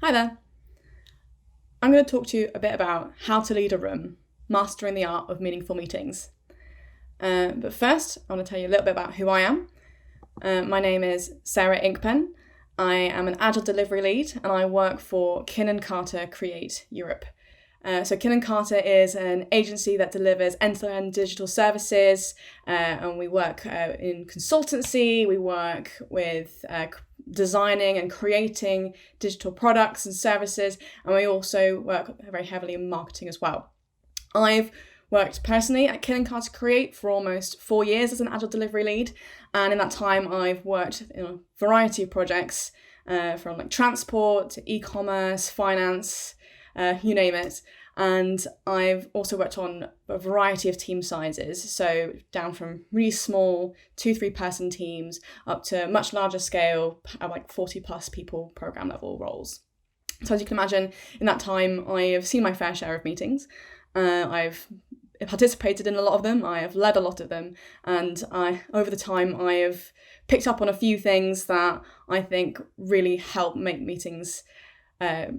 Hi there. I'm going to talk to you a bit about how to lead a room, mastering the art of meaningful meetings. But first, I want to tell you a little bit about who I am. My name is Sarah Inkpen. I am an Agile delivery lead and I work for Carta Create Europe. So Carta is an agency that delivers end-to-end digital services, and we work in consultancy. We work with designing and creating digital products and services, and we also work very heavily in marketing as well. I've worked personally at Carta Create for almost 4 years as an Agile delivery lead, and in that time I've worked in a variety of projects from like transport to e-commerce, finance, you name it. And I've also worked on a variety of team sizes, so down from really small 2-3 person teams up to much larger scale, like 40 plus people program level roles. So as you can imagine, in that time, I have seen my fair share of meetings. I've participated in a lot of them, I have led a lot of them, and over the time I have picked up on a few things that I think really help make meetings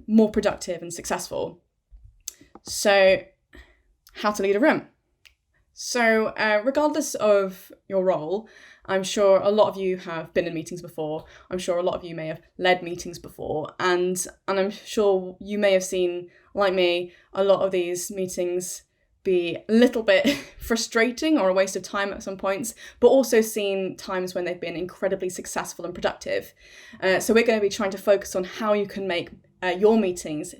more productive and successful. So, how to lead a room. So, regardless of your role, I'm sure a lot of you have been in meetings before. I'm sure a lot of you may have led meetings before. And I'm sure you may have seen, like me, a lot of these meetings be a little bit frustrating or a waste of time at some points, but also seen times when they've been incredibly successful and productive. So we're going to be trying to focus on how you can make your meetings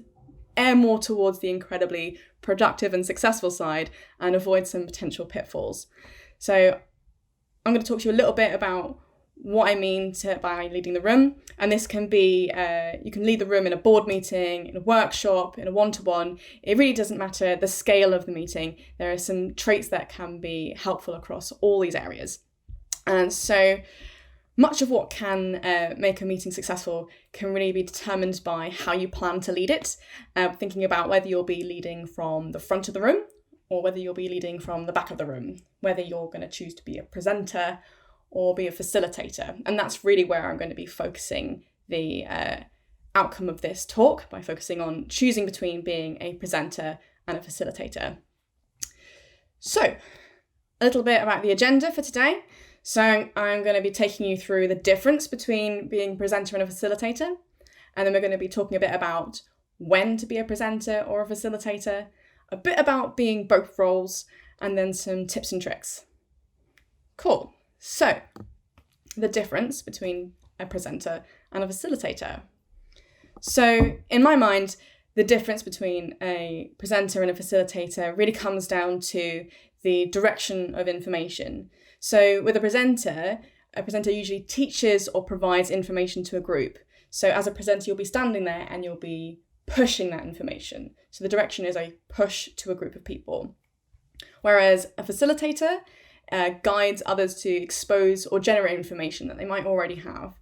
err more towards the incredibly productive and successful side and avoid some potential pitfalls. So I'm going to talk to you a little bit about what I mean by leading the room. And this can be, you can lead the room in a board meeting, in a workshop, in a one-to-one. It really doesn't matter the scale of the meeting. There are some traits that can be helpful across all these areas. And so much of what can make a meeting successful can really be determined by how you plan to lead it, thinking about whether you'll be leading from the front of the room or whether you'll be leading from the back of the room, whether you're going to choose to be a presenter or be a facilitator. And that's really where I'm going to be focusing the outcome of this talk, by focusing on choosing between being a presenter and a facilitator. So, a little bit about the agenda for today. So I'm going to be taking you through the difference between being a presenter and a facilitator. And then we're going to be talking a bit about when to be a presenter or a facilitator, a bit about being both roles, and then some tips and tricks. Cool. So the difference between a presenter and a facilitator. So in my mind, the difference between a presenter and a facilitator really comes down to the direction of information. So with a presenter usually teaches or provides information to a group. So as a presenter, you'll be standing there and you'll be pushing that information. So the direction is a push to a group of people. Whereas a facilitator guides others to expose or generate information that they might already have.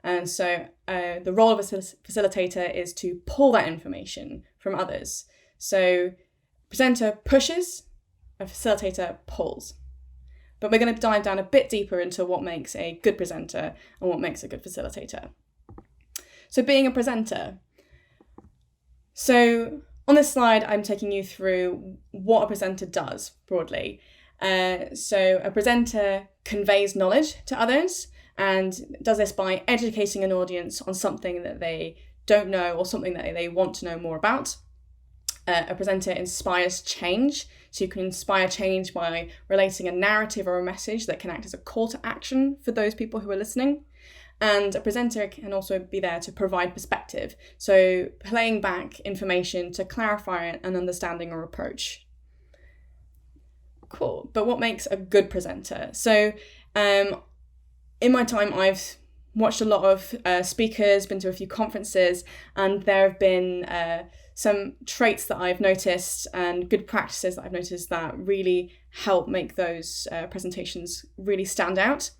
And so the role of a facilitator is to pull that information from others. So presenter pushes, a facilitator pulls. But we're going to dive down a bit deeper into what makes a good presenter and what makes a good facilitator. So being a presenter. So on this slide, I'm taking you through what a presenter does broadly. So a presenter conveys knowledge to others and does this by educating an audience on something that they don't know or something that they want to know more about. A presenter inspires change. So you can inspire change by relating a narrative or a message that can act as a call to action for those people who are listening. And a presenter can also be there to provide perspective. So playing back information to clarify an understanding or approach. Cool. But what makes a good presenter? So in my time, I've watched a lot of speakers, been to a few conferences, and there have been some traits that I've noticed and good practices that I've noticed that really help make those presentations really stand out.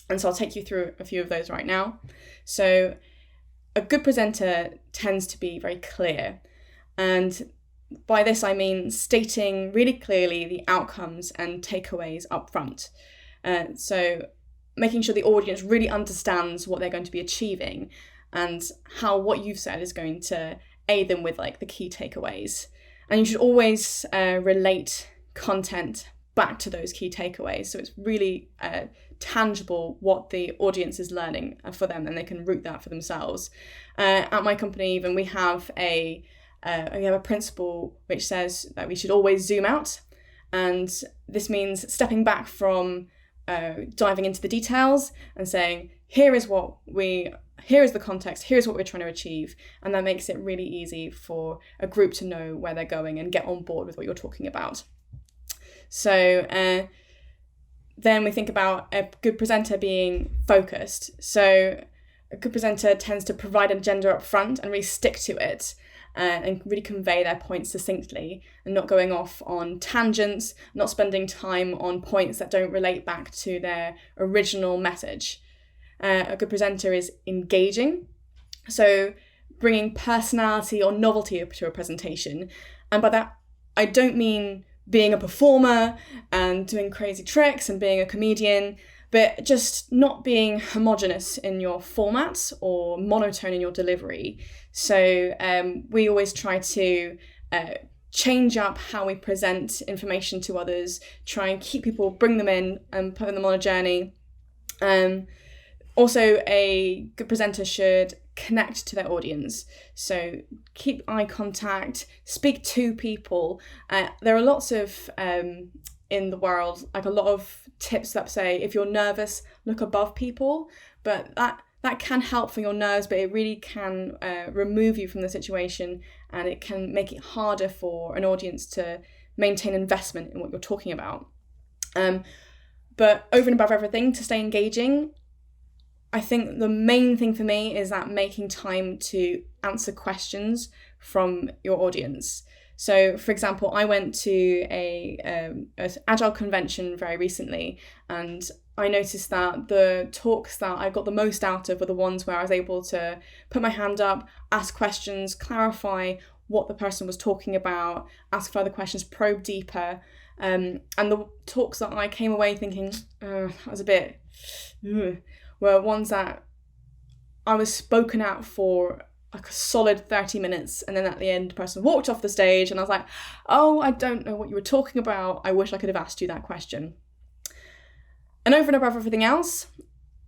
And so I'll take you through a few of those right now. So a good presenter tends to be very clear. And by this, I mean stating really clearly the outcomes and takeaways up front. So making sure the audience really understands what they're going to be achieving and how what you've said is going to aid them with like the key takeaways. And you should always relate content back to those key takeaways, so it's really tangible what the audience is learning for them, and they can root that for themselves. At my company even, we have a principle which says that we should always zoom out, and this means stepping back from diving into the details and saying, here is the context, here's what we're trying to achieve, and that makes it really easy for a group to know where they're going and get on board with what you're talking about. So then we think about a good presenter being focused. So a good presenter tends to provide an agenda up front and really stick to it, and really convey their points succinctly, and not going off on tangents, not spending time on points that don't relate back to their original message. A good presenter is engaging, so bringing personality or novelty to a presentation. And by that, I don't mean being a performer and doing crazy tricks and being a comedian, but just not being homogenous in your format or monotone in your delivery. So we always try to change up how we present information to others, try and keep people, bring them in and put them on a journey. Also, a good presenter should connect to their audience. So keep eye contact, speak to people. There are lots of, in the world, like a lot of tips that say, if you're nervous, look above people. But that can help for your nerves, but it really can remove you from the situation, and it can make it harder for an audience to maintain investment in what you're talking about. But over and above everything, to stay engaging, I think the main thing for me is that making time to answer questions from your audience. So, for example, I went to a Agile convention very recently, and I noticed that the talks that I got the most out of were the ones where I was able to put my hand up, ask questions, clarify what the person was talking about, ask further questions, probe deeper. And the talks that I came away thinking, that was a bit... were ones that I was spoken at for like a solid 30 minutes, and then at the end the person walked off the stage and I was like, oh, I don't know what you were talking about, I wish I could have asked you that question. And over and above everything else,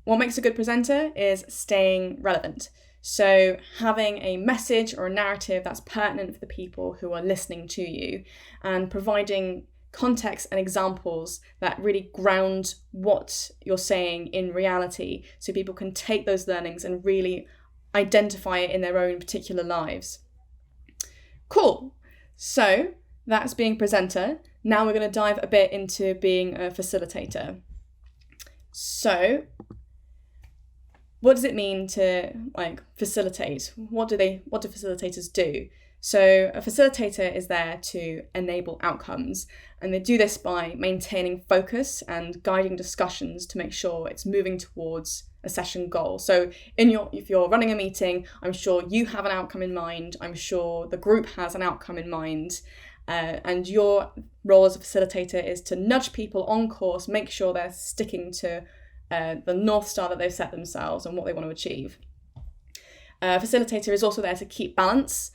what makes a good presenter is staying relevant. So having a message or a narrative that's pertinent for the people who are listening to you, and providing context and examples that really ground what you're saying in reality, so people can take those learnings and really identify it in their own particular lives. Cool. So that's being a presenter. Now we're going to dive a bit into being a facilitator. So what does it mean to facilitate? What do facilitators do? So a facilitator is there to enable outcomes, and they do this by maintaining focus and guiding discussions to make sure it's moving towards a session goal. So if you're running a meeting, I'm sure you have an outcome in mind, I'm sure the group has an outcome in mind, and your role as a facilitator is to nudge people on course, make sure they're sticking to the North Star that they've set themselves and what they want to achieve. A facilitator is also there to keep balance.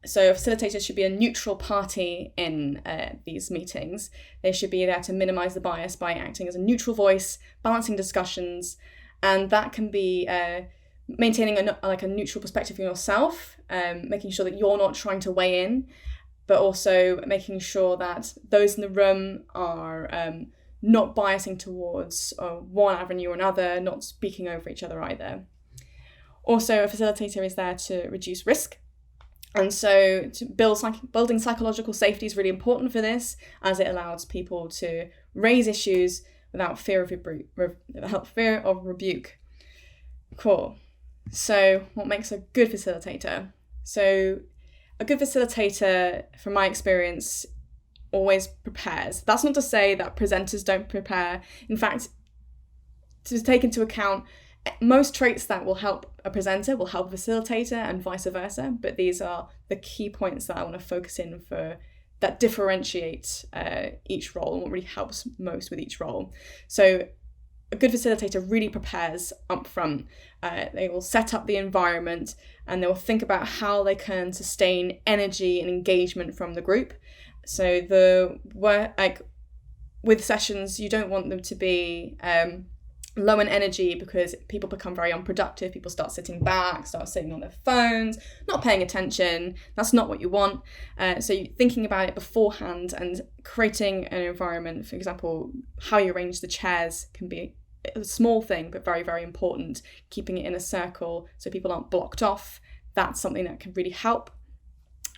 So a facilitator should be a neutral party in these meetings. They should be there to minimize the bias by acting as a neutral voice, balancing discussions, and that can be maintaining a neutral perspective for yourself, making sure that you're not trying to weigh in, but also making sure that those in the room are not biasing towards one avenue or another, not speaking over each other either. Also, a facilitator is there to reduce risk. And so building psychological safety is really important for this, as it allows people to raise issues without fear of rebuke. Cool. So what makes a good facilitator? So a good facilitator, from my experience, always prepares. That's not to say that presenters don't prepare. In fact, to take into account, most traits that will help a presenter will help a facilitator and vice versa, but these are the key points that I want to focus in for that differentiate each role and what really helps most with each role. So a good facilitator really prepares upfront. They will set up the environment and they will think about how they can sustain energy and engagement from the group. So with sessions, you don't want them to be low in energy because people become very unproductive. People start sitting back, start sitting on their phones, not paying attention. That's not what you want. So you're thinking about it beforehand and creating an environment. For example, how you arrange the chairs can be a small thing, but very, very important. Keeping it in a circle so people aren't blocked off. That's something that can really help.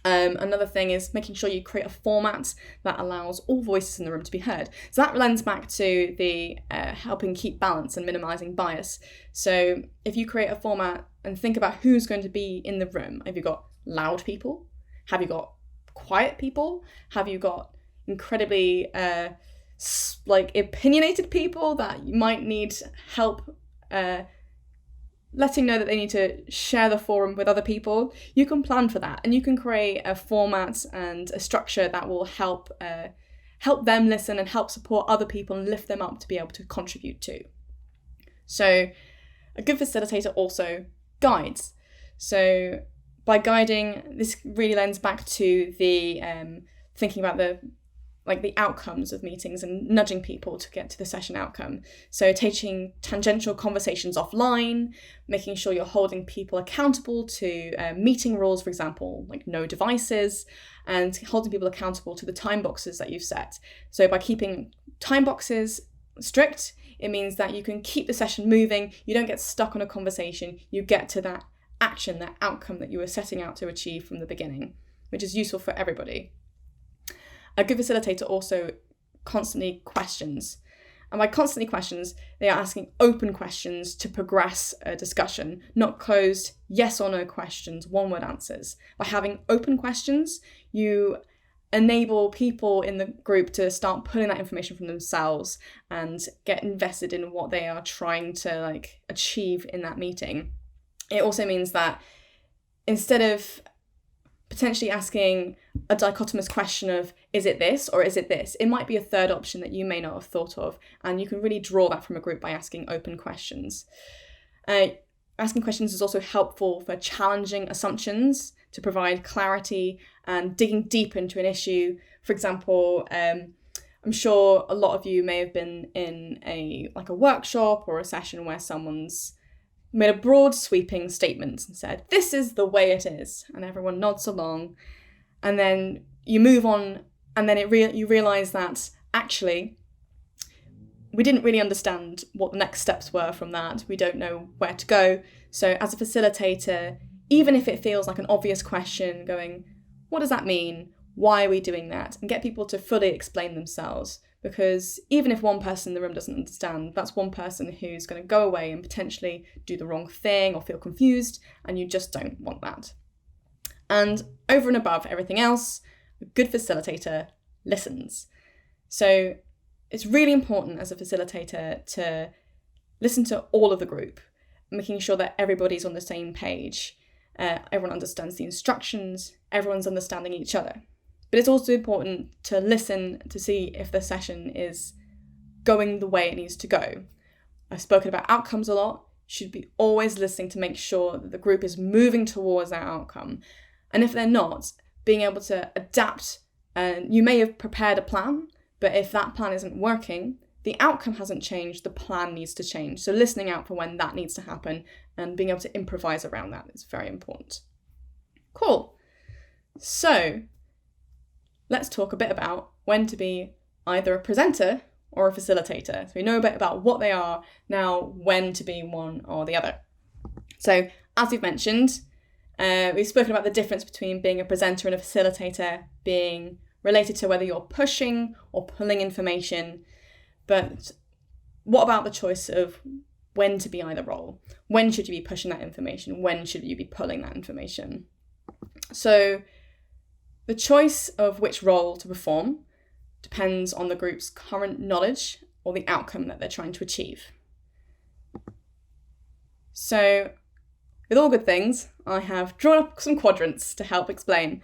Another thing is making sure you create a format that allows all voices in the room to be heard. So that lends back to the helping keep balance and minimizing bias. So if you create a format and think about who's going to be in the room, have you got loud people? Have you got quiet people? Have you got incredibly opinionated people that you might need help letting know that they need to share the forum with other people? You can plan for that, and you can create a format and a structure that will help them listen and help support other people and lift them up to be able to contribute too. So a good facilitator also guides. So by guiding, this really lends back to the thinking about the outcomes of meetings and nudging people to get to the session outcome. So taking tangential conversations offline, making sure you're holding people accountable to meeting rules, for example, like no devices, and holding people accountable to the time boxes that you've set. So by keeping time boxes strict, it means that you can keep the session moving, you don't get stuck on a conversation, you get to that action, that outcome that you were setting out to achieve from the beginning, which is useful for everybody. A good facilitator also constantly questions. And by constantly questions, they are asking open questions to progress a discussion, not closed yes or no questions, one-word answers. By having open questions, you enable people in the group to start pulling that information from themselves and get invested in what they are trying to achieve in that meeting. It also means that instead of potentially asking a dichotomous question of, is it this or is it this? It might be a third option that you may not have thought of, and you can really draw that from a group by asking open questions. Asking questions is also helpful for challenging assumptions to provide clarity and digging deep into an issue. For example, I'm sure a lot of you may have been in a workshop or a session where someone's made a broad sweeping statement and said, this is the way it is, and everyone nods along, and then you move on, and then you realise that actually we didn't really understand what the next steps were from that. We don't know where to go. So as a facilitator, even if it feels like an obvious question, going, what does that mean? Why are we doing that? And get people to fully explain themselves. Because even if one person in the room doesn't understand, that's one person who's going to go away and potentially do the wrong thing or feel confused, and you just don't want that. And over and above everything else, a good facilitator listens. So it's really important as a facilitator to listen to all of the group, making sure that everybody's on the same page. Everyone understands the instructions, everyone's understanding each other. But it's also important to listen to see if the session is going the way it needs to go. I've spoken about outcomes a lot. You should be always listening to make sure that the group is moving towards that outcome. And if they're not, being able to adapt. And you may have prepared a plan, but if that plan isn't working, the outcome hasn't changed, the plan needs to change. So listening out for when that needs to happen and being able to improvise around that is very important. Cool. So let's talk a bit about when to be either a presenter or a facilitator. So we know a bit about what they are, now when to be one or the other. So as we've mentioned, we've spoken about the difference between being a presenter and a facilitator being related to whether you're pushing or pulling information. But what about the choice of when to be either role? When should you be pushing that information? When should you be pulling that information? So the choice of which role to perform depends on the group's current knowledge or the outcome that they're trying to achieve. So with all good things, I have drawn up some quadrants to help explain.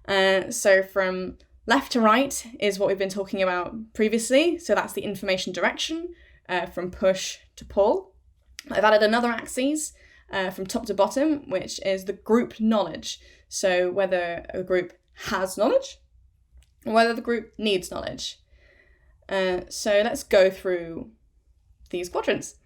So from left to right is what we've been talking about previously. So that's the information direction. from push to pull. I've added another axis from top to bottom, which is the group knowledge. So whether a group has knowledge or whether the group needs knowledge. So let's go through these quadrants.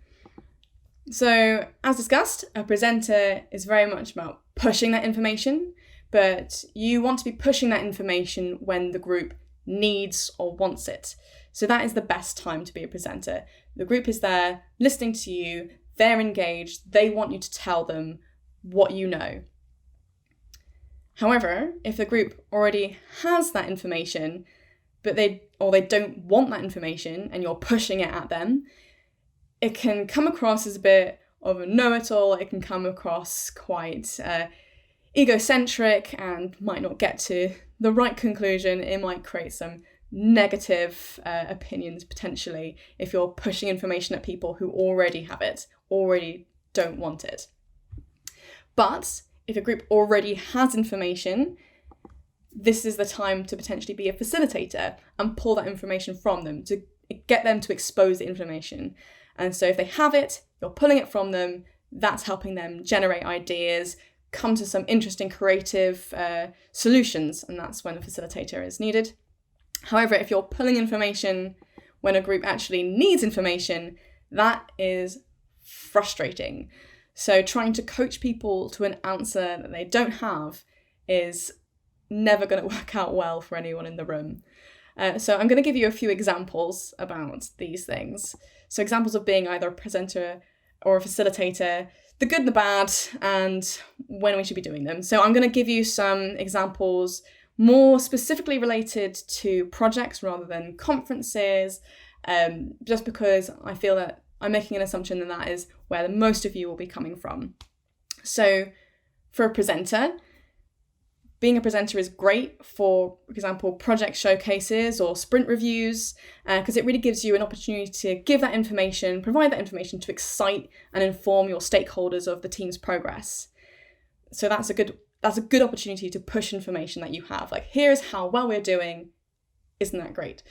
So as discussed, a presenter is very much about pushing that information, but you want to be pushing that information when the group needs or wants it. So that is the best time to be a presenter. The group is there listening to you, they're engaged, they want you to tell them what you know. However, if the group already has that information, but they don't want that information and you're pushing it at them, it can come across as a bit of a know-it-all. It can come across quite egocentric and might not get to the right conclusion. It might create some negative opinions potentially if you're pushing information at people who already have it, already don't want it. But if a group already has information, this is the time to potentially be a facilitator and pull that information from them, to get them to expose the information. And so if they have it, you're pulling it from them, that's helping them generate ideas, come to some interesting creative solutions, and that's when a facilitator is needed. However, if you're pulling information when a group actually needs information, that is frustrating. So trying to coach people to an answer that they don't have is never going to work out well for anyone in the room. So I'm going to give you a few examples about these things. So examples of being either a presenter or a facilitator, the good and the bad, and when we should be doing them. So I'm going to give you some examples more specifically related to projects rather than conferences, just because I feel that I'm making an assumption that is where the most of you will be coming from. So for a presenter, being a presenter is great for example, project showcases or sprint reviews, because it really gives you an opportunity to give that information, provide that information to excite and inform your stakeholders of the team's progress. So that's a good opportunity to push information that you have. Like, here's how well we're doing. Isn't that great?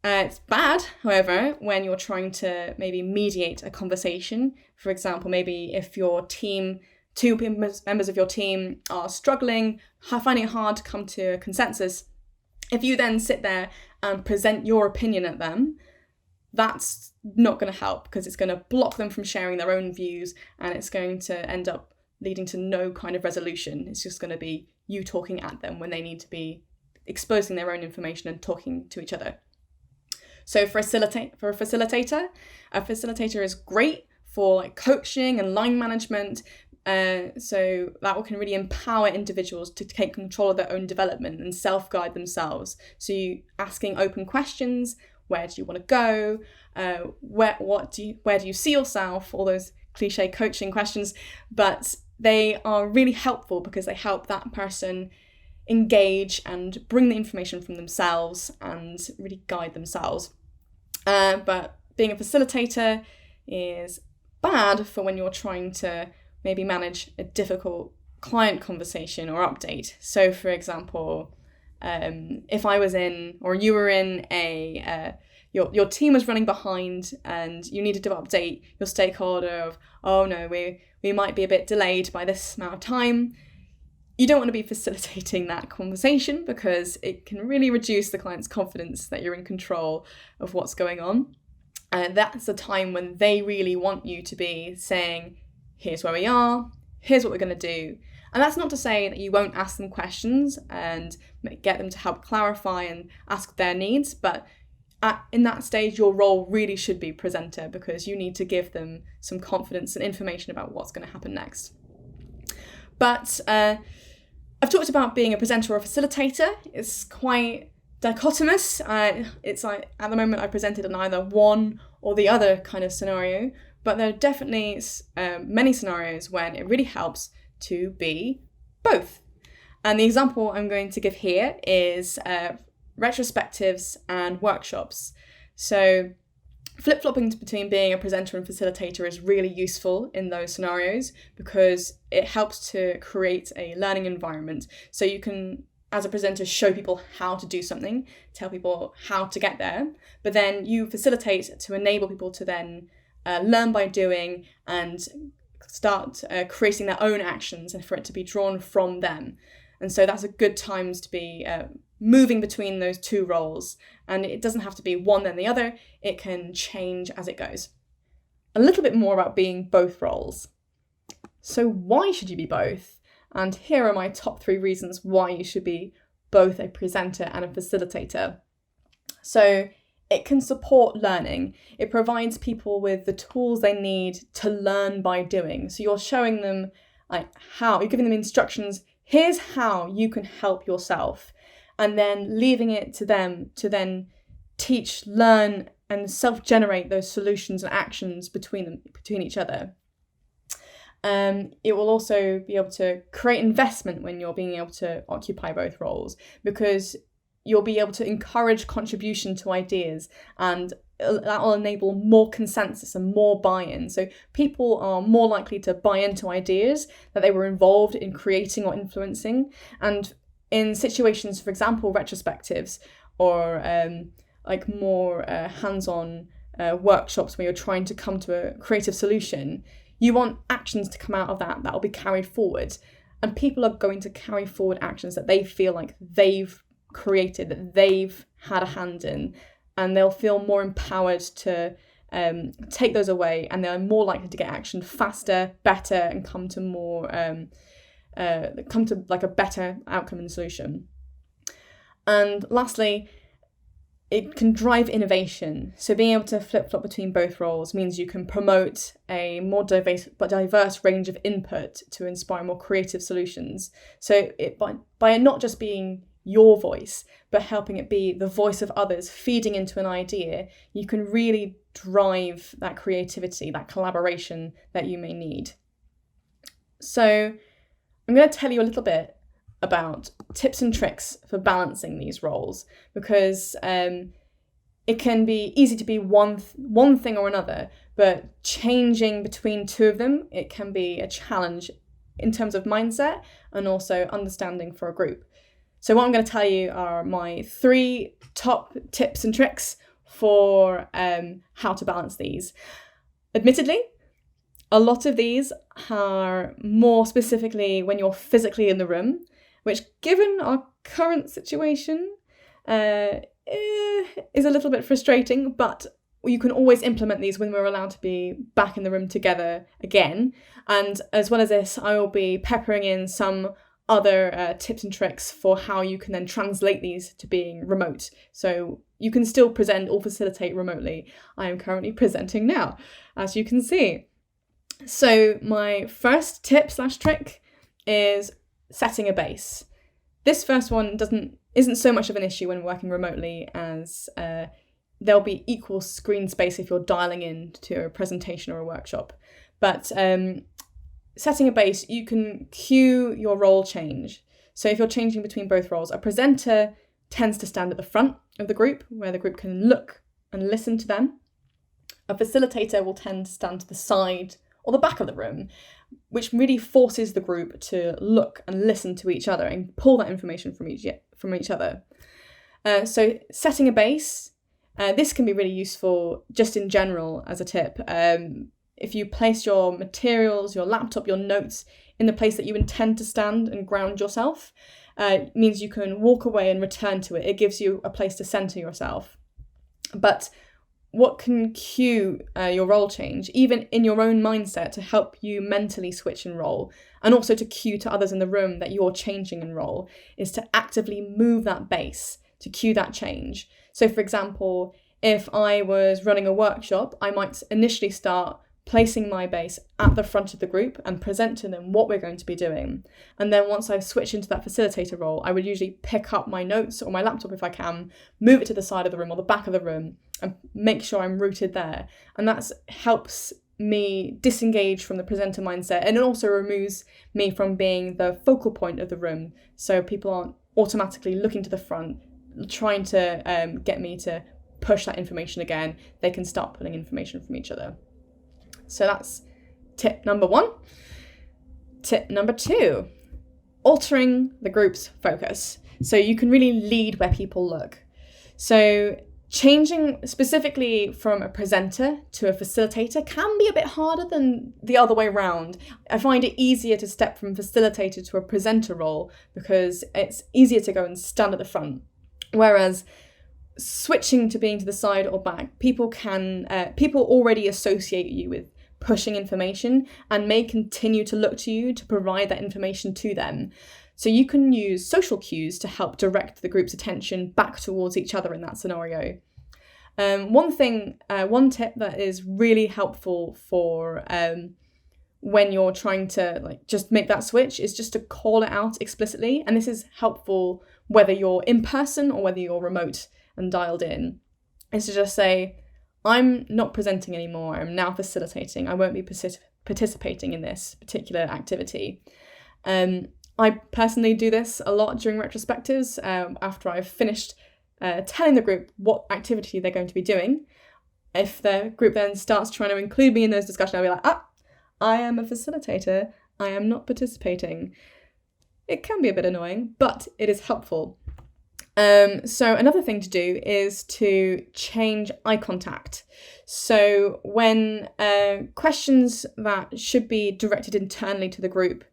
It's bad, however, when you're trying to maybe mediate a conversation. For example, maybe if your team, two members of your team are struggling, finding it hard to come to a consensus, if you then sit there and present your opinion at them, that's not going to help, because it's going to block them from sharing their own views, and it's going to end up leading to no kind of resolution. It's just going to be you talking at them when they need to be exposing their own information and talking to each other. So for a facilitator, a facilitator is great for like coaching and line management. So that can really empower individuals to take control of their own development and self-guide themselves. So you asking open questions: where do you want to go? Where do you see yourself? All those cliche coaching questions, but they are really helpful because they help that person engage and bring the information from themselves and really guide themselves. But being a facilitator is bad for when you're trying to maybe manage a difficult client conversation or update. So for example, if I was in, or you were in your team was running behind and you needed to update your stakeholder of, oh no, we might be a bit delayed by this amount of time. You don't want to be facilitating that conversation because it can really reduce the client's confidence that you're in control of what's going on. And that's the time when they really want you to be saying, here's where we are, here's what we're going to do. And that's not to say that you won't ask them questions and get them to help clarify and ask their needs, but in that stage, your role really should be presenter, because you need to give them some confidence and information about what's going to happen next. But I've talked about being a presenter or a facilitator. It's quite dichotomous. It's like at the moment I presented in either one or the other kind of scenario, but there are definitely many scenarios when it really helps to be both. And the example I'm going to give here is retrospectives and workshops. So flip-flopping between being a presenter and facilitator is really useful in those scenarios because it helps to create a learning environment. So you can as a presenter, show people how to do something, tell people how to get there, but then you facilitate to enable people to then learn by doing and start creating their own actions and for it to be drawn from them. And so that's a good time to be moving between those two roles. And it doesn't have to be one then the other. It can change as it goes. A little bit more about being both roles. So why should you be both? And here are my top 3 reasons why you should be both a presenter and a facilitator. So it can support learning. It provides people with the tools they need to learn by doing. So you're showing them you're giving them instructions. Here's how you can help yourself. And then leaving it to them to then teach, learn, and self-generate those solutions and actions between each other. It will also be able to create investment when you're being able to occupy both roles, because you'll be able to encourage contribution to ideas, and that will enable more consensus and more buy-in. So people are more likely to buy into ideas that they were involved in creating or influencing. And in situations, for example, retrospectives or more hands-on workshops where you're trying to come to a creative solution, you want actions to come out of that will be carried forward. And people are going to carry forward actions that they feel like they've created, that they've had a hand in, and they'll feel more empowered to take those away, and they're more likely to get action faster, better, and come to a better outcome and solution. And lastly, it can drive innovation. So being able to flip-flop between both roles means you can promote a more diverse range of input to inspire more creative solutions. So by not just being your voice, but helping it be the voice of others, feeding into an idea, you can really drive that creativity, that collaboration that you may need. So I'm going to tell you a little bit about tips and tricks for balancing these roles, because it can be easy to be one thing or another, but changing between two of them, it can be a challenge in terms of mindset and also understanding for a group. So what I'm going to tell you are my 3 top tips and tricks for how to balance these. Admittedly, a lot of these are more specifically when you're physically in the room, which, given our current situation, is a little bit frustrating, but you can always implement these when we're allowed to be back in the room together again. And as well as this, I will be peppering in some other tips and tricks for how you can then translate these to being remote. So you can still present or facilitate remotely. I am currently presenting now, as you can see. So my first tip/trick is setting a base. This first one isn't so much of an issue when working remotely, as there'll be equal screen space if you're dialing in to a presentation or a workshop. But setting a base, you can cue your role change. So if you're changing between both roles, a presenter tends to stand at the front of the group, where the group can look and listen to them. A facilitator will tend to stand to the side or the back of the room, which really forces the group to look and listen to each other and pull that information from each other. So setting a base, this can be really useful just in general as a tip. If you place your materials, your laptop, your notes in the place that you intend to stand and ground yourself, it means you can walk away and return to it. It gives you a place to center yourself. But what can cue your role change, even in your own mindset, to help you mentally switch and role, and also to cue to others in the room that you're changing in role, is to actively move that base to cue that change. So for example, if I was running a workshop, I might initially start placing my base at the front of the group and present to them what we're going to be doing. And then once I've switched into that facilitator role, I would usually pick up my notes or my laptop if I can, move it to the side of the room or the back of the room, and make sure I'm rooted there. And that helps me disengage from the presenter mindset, and it also removes me from being the focal point of the room. So people aren't automatically looking to the front, trying to get me to push that information again. They can start pulling information from each other. So that's tip number 1. Tip number 2, altering the group's focus. So you can really lead where people look. So changing specifically from a presenter to a facilitator can be a bit harder than the other way around. I find it easier to step from facilitator to a presenter role because it's easier to go and stand at the front. Whereas switching to being to the side or back, people already associate you with pushing information and may continue to look to you to provide that information to them. So you can use social cues to help direct the group's attention back towards each other in that scenario. One tip that is really helpful for when you're trying to just make that switch is just to call it out explicitly. And this is helpful whether you're in person or whether you're remote and dialed in, is to just say, I'm not presenting anymore, I'm now facilitating. I won't be participating in this particular activity. I personally do this a lot during retrospectives after I've finished telling the group what activity they're going to be doing. If the group then starts trying to include me in those discussions, I'll be like, I am a facilitator, I am not participating. It can be a bit annoying, but it is helpful. So another thing to do is to change eye contact. So when questions that should be directed internally to the group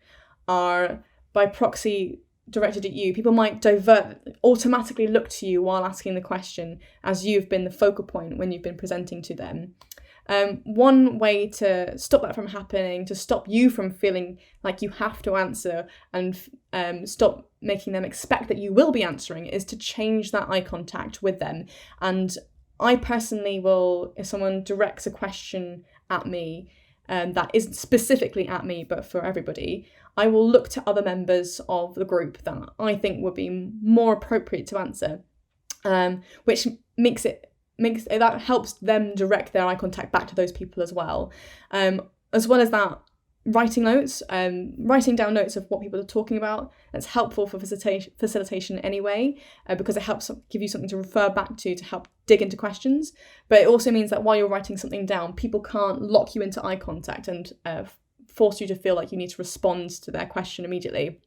are by proxy directed at you, people might automatically look to you while asking the question, as you've been the focal point when you've been presenting to them. One way to stop that from happening, to stop you from feeling like you have to answer and stop making them expect that you will be answering, is to change that eye contact with them. And I personally will, if someone directs a question at me, that isn't specifically at me, but for everybody, I will look to other members of the group that I think would be more appropriate to answer, which that helps them direct their eye contact back to those people as well. As well as that, writing down notes of what people are talking about. That's helpful for facilitation anyway, because it helps give you something to refer back to help dig into questions. But it also means that while you're writing something down, people can't lock you into eye contact and force you to feel like you need to respond to their question immediately.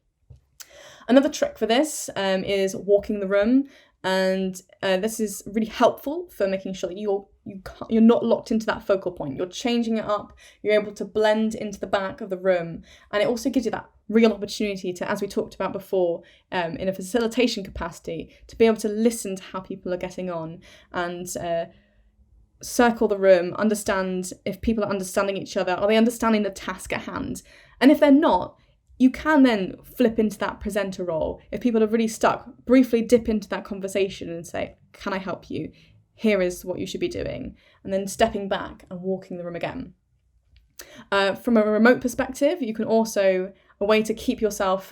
Another trick for this is walking the room. And this is really helpful for making sure that you're not locked into that focal point. You're changing it up. You're able to blend into the back of the room, and it also gives you that real opportunity to, as we talked about before, in a facilitation capacity, to be able to listen to how people are getting on and circle the room, understand if people are understanding each other. Are they understanding the task at hand? And if they're not, you can then flip into that presenter role. If people are really stuck, briefly dip into that conversation and say, can I help you? Here is what you should be doing. And then stepping back and walking the room again. From a remote perspective, you can also, a way to keep yourself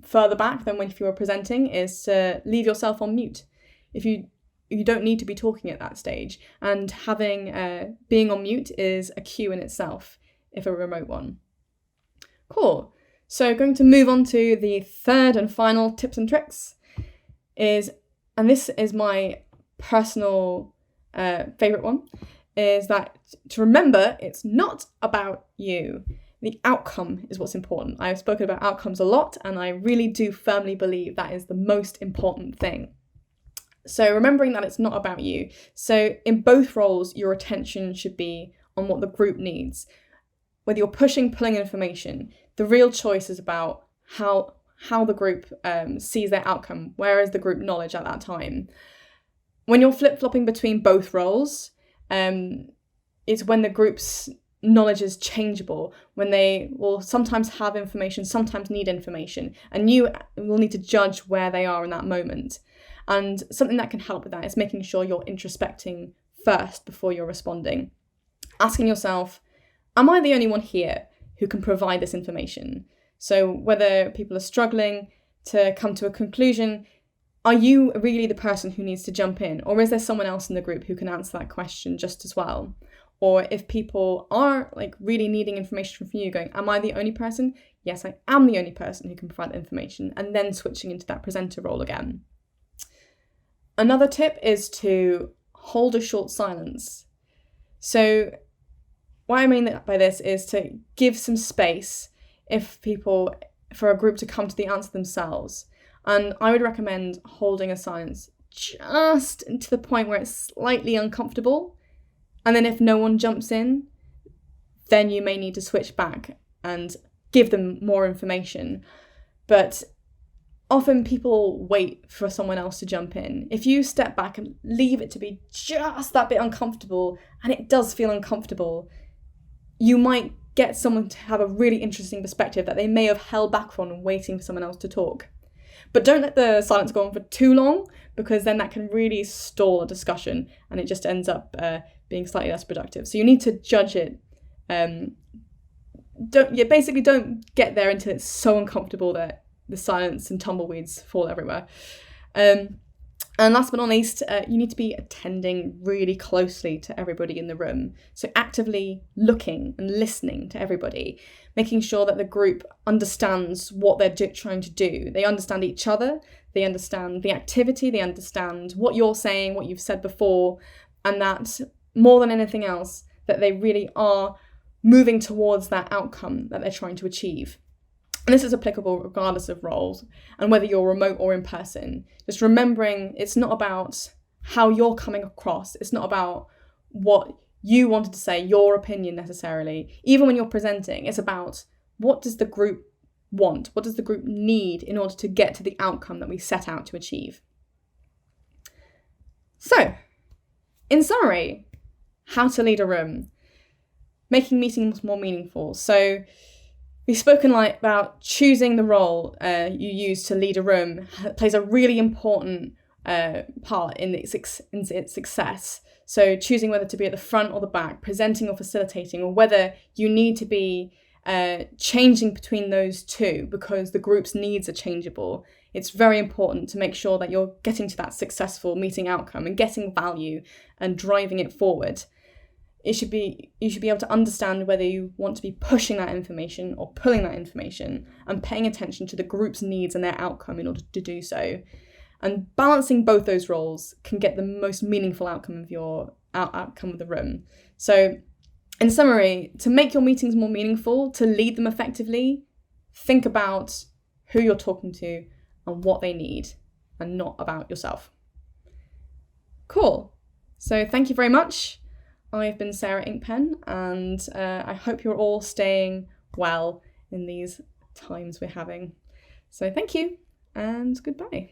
further back than when if you were presenting is to leave yourself on mute. If you don't need to be talking at that stage. And having being on mute is a cue in itself, if a remote one. Cool. So going to move on to the third and final tips and tricks and this is my personal favourite one, is that to remember it's not about you. The outcome is what's important. I've spoken about outcomes a lot, and I really do firmly believe that is the most important thing. So remembering that it's not about you. So in both roles, your attention should be on what the group needs. Whether you're pulling information, the real choice is about how the group sees their outcome. Where is the group knowledge at that time? When you're flip-flopping between both roles, it's when the group's knowledge is changeable, when they will sometimes have information, sometimes need information, and you will need to judge where they are in that moment. And something that can help with that is making sure you're introspecting first before you're responding. Asking yourself, am I the only one here who can provide this information? So whether people are struggling to come to a conclusion, are you really the person who needs to jump in? Or is there someone else in the group who can answer that question just as well? Or if people are really needing information from you, going, am I the only person? Yes, I am the only person who can provide that information. And then switching into that presenter role again. Another tip is to hold a short silence. So what I mean by this is to give some space for a group to come to the answer themselves. And I would recommend holding a silence just to the point where it's slightly uncomfortable. And then if no one jumps in, then you may need to switch back and give them more information. But often people wait for someone else to jump in. If you step back and leave it to be just that bit uncomfortable, and it does feel uncomfortable, you might get someone to have a really interesting perspective that they may have held back from waiting for someone else to talk. But don't let the silence go on for too long, because then that can really stall a discussion and it just ends up being slightly less productive. So you need to judge it. Don't get there until it's so uncomfortable that the silence and tumbleweeds fall everywhere. And last but not least, you need to be attending really closely to everybody in the room. So actively looking and listening to everybody, making sure that the group understands what they're trying to do. They understand each other, they understand the activity, they understand what you're saying, what you've said before, and that more than anything else, that they really are moving towards that outcome that they're trying to achieve. And this is applicable regardless of roles and whether you're remote or in person. Just remembering it's not about how you're coming across. It's not about what you wanted to say, your opinion necessarily. Even when you're presenting, it's about what does the group want? What does the group need in order to get to the outcome that we set out to achieve? So, in summary, how to lead a room. Making meetings more meaningful. So, we've spoken about choosing the role you use to lead a room plays a really important part in its success. So choosing whether to be at the front or the back, presenting or facilitating, or whether you need to be changing between those two because the group's needs are changeable. It's very important to make sure that you're getting to that successful meeting outcome and getting value and driving it forward. You should be able to understand whether you want to be pushing that information or pulling that information and paying attention to the group's needs and their outcome in order to do so. And balancing both those roles can get the most meaningful outcome of your outcome of the room. So in summary, to make your meetings more meaningful, to lead them effectively, think about who you're talking to and what they need and not about yourself. Cool. So thank you very much. I've been Sarah Inkpen, and I hope you're all staying well in these times we're having. So thank you, and goodbye.